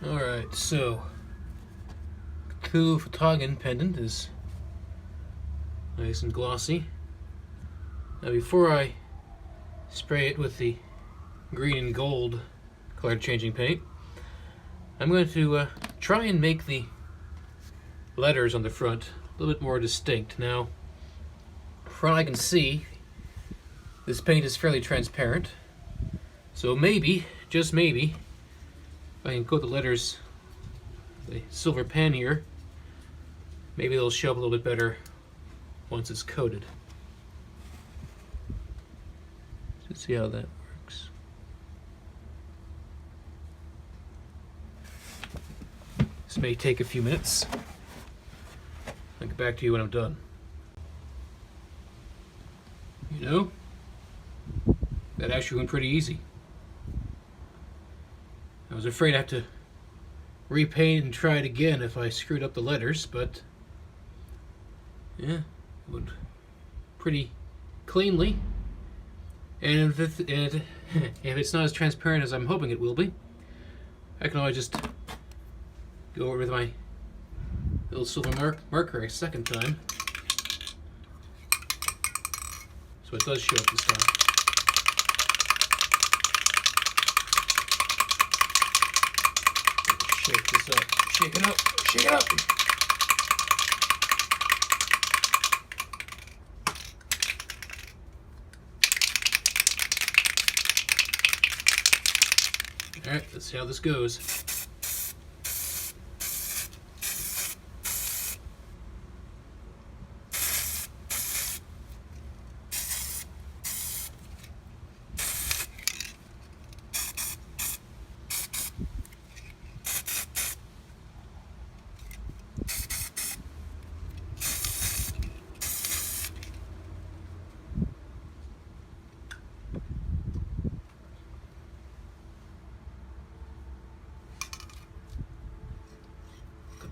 Alright, so Cthulhu Fhtagn Pendant is nice and glossy. Now before I spray it with the green and gold color changing paint, I'm going to try and make the letters on the front a little bit more distinct. Now, from what I can see, this paint is fairly transparent, so maybe, just maybe, if I can coat the letters with a silver pen here, maybe they'll show up a little bit better once it's coated. Let's see how that works. This may take a few minutes. I'll get back to you when I'm done. You know, that actually went pretty easy. I was afraid I'd have to repaint and try it again if I screwed up the letters, but yeah, it went pretty cleanly. And if it's not as transparent as I'm hoping it will be, I can always just go over with my little silver marker a second time, so it does show up this time. Shake this up. Shake it up. Shake it up. All right, let's see how this goes.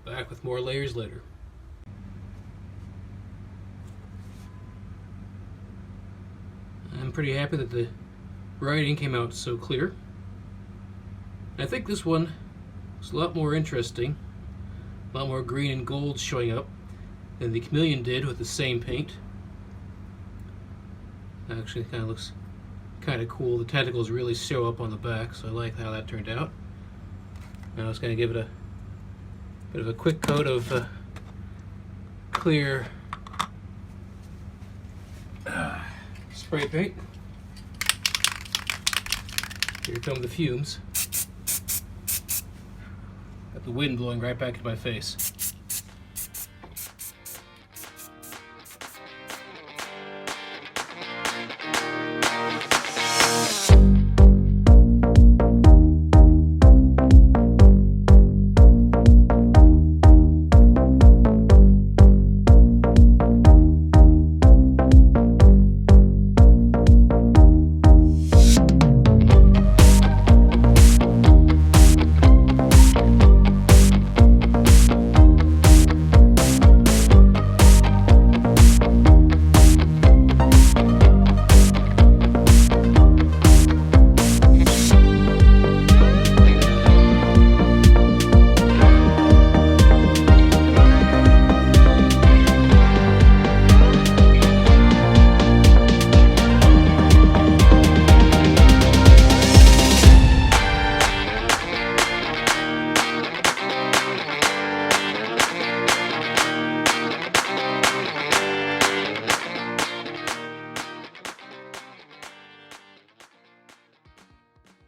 Back with more layers later. I'm pretty happy that the writing came out so clear. I think this one is a lot more interesting, a lot more green and gold showing up than the chameleon did with the same paint. Actually, it kind of looks kind of cool. The tentacles really show up on the back, so I like how that turned out. Now I was going to give it a bit of a quick coat of clear spray paint. Here come the fumes. Got the wind blowing right back into my face.